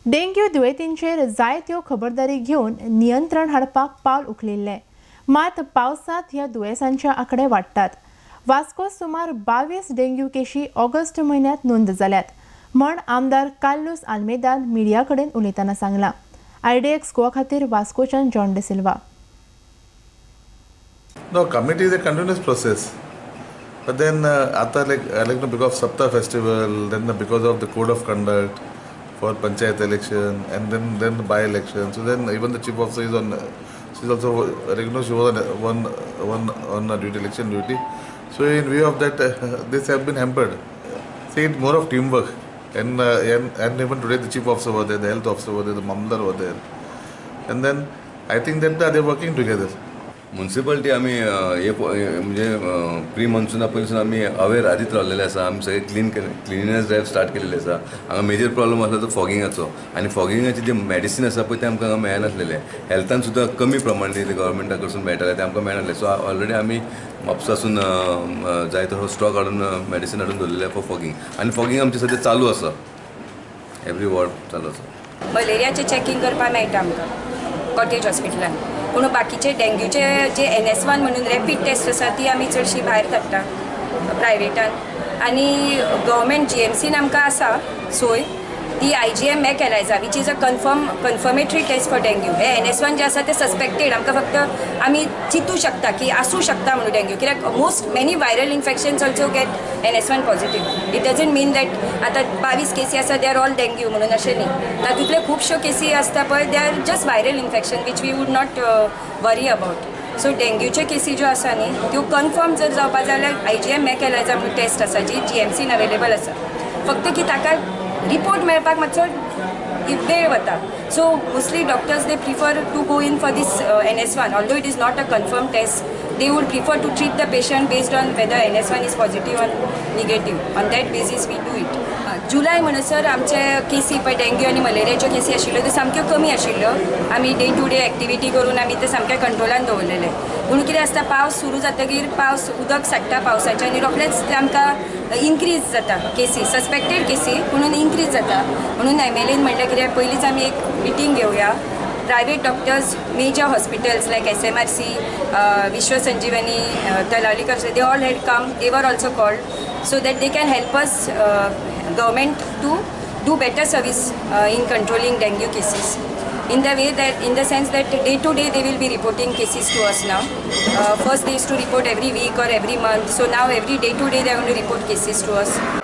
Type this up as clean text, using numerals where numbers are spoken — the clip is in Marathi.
डेंग्यू दुयेंतींचेर जायत्यो खबरदारी घेवन नियंत्रण हाडपाक पावल उखलिल्लें. मात पावसांत ह्या दुयेंसांचे आंकडे वाडटात. वास्को सुमार 22 डेंग्यू केशी ऑगस्ट म्हयन्यांत नोंद जाल्यात म्हण आमदार कार्लोस आल्मेदान मिडिया कडेन उलयतना सांगलां. IDX गोवा खातीर वास्कोच्यान John de Silva. No, committee is a continuous process. But then after because of Sapta festival, then because of the code of conduct for panchayat election, and then the by-election. So then even the chief officer is on. She's also she was on duty, election duty. So in view of that, this have been hampered. See, it's more of teamwork, and even today the chief officer was there, the health officer was there, the mamdar was there, and then I think that they're working together. Municipality आमी म्हणजे प्री मॉन्सूना पयलीसून आमी अवेर आदींच रावलेले आसा. आमी सगळे क्लिनिनेस ड्रायव्ह स्टार्ट केलेले आसा. हांगा मेजर प्रॉब्लम आसलो तो फॉगिंगाचो, आनी फॉगिंगाचे जे मेडिसीन आसा पळय ते आमकां हांगा मेळनासलेले. हेल्थान सुद्दां कमी प्रमाणांत गव्हर्मेंटा कडसून मेळटाले ते आमकां मेळनासले. सो ऑलरेडी आमी म्हापसासून जाय तो स्टॉक हाडून मेडिसीन हाडून दवरलेले फॉर फॉगिंग. आनी फॉगिंग आमचे सद्या चालू आसा, एवरी वॉर्ड चालू आसा. मलेरियाचे चॅकिंग करपाक मेळटा आमकां कॉटेज हॉस्पिटलान. पूण बाकीचे डेंग्यूचे जे NS1 म्हणून रॅपीड टेस्ट आसा ती आमी चडशी भायर धाडटा प्रायवेटान. आनी गव्हर्मेंट GMCन आमकां आसा सोय ती IgM मेकॅलायझा which is a confirmatory test for dengue. हे NS1 जे आसा ते सस्पेक्टेड आमकां फक्त आमी चिंतू शकता की आसूं शकता म्हणून डेंग्यू, कित्याक many viral infections also get NS1 positive. It doesn't mean that आतां 22 केसी आसा दे आर ऑल डेंग्यू म्हणून अशें न्ही. तातूंतले खुबश्यो केसी आसता पळय they are just viral infection which we would not worry about. So डेंग्यूचे केसी ज्यो आसा न्ही त्यो कन्फर्म जर जावपा जाल्यार IgM मेकॅलायझा म्हणून टेस्ट आसा जी GMCन अवेलेबल आसा. फक्त की ताका रिपोर्ट मेळपाक मातसो वेळ वता. So mostly doctors they prefer to go in for these NS1 although it is not a confirm test. they would prefer to treat the patient based on whether NS1 is positive or negative. On that basis we do it. जुलै म्हणसर आमचे केसी पळय डेंग्यू आनी मलेरियाच्यो केसी आशिल्ल्यो त्यो सामक्यो कमी आशिल्ल्यो. आमी डे टू डे एक्टिविटी करून आमी ते सामके कंट्रोलान दवरलेले. पूण कितें आसता पावस सुरू जातकीर उदक साठटा पावसाचें आनी रोखडेंच ते आमकां इन्क्रीज जाता केसी, सस्पेक्टेड केसी म्हणून इन्क्रीज जाता. म्हणून MLAन म्हणलें कितें पयलींच आमी एक मिटींग घेवया. Private doctors, major hospitals like SMRC, Vishwa Sanjeevani, Taluka, they all had come. They were also called so that they can help us, government, to do better service in controlling dengue cases. In the sense that day to day they will be reporting cases to us now. First they used to report every week or every month. So now every day to day they are going to report cases to us.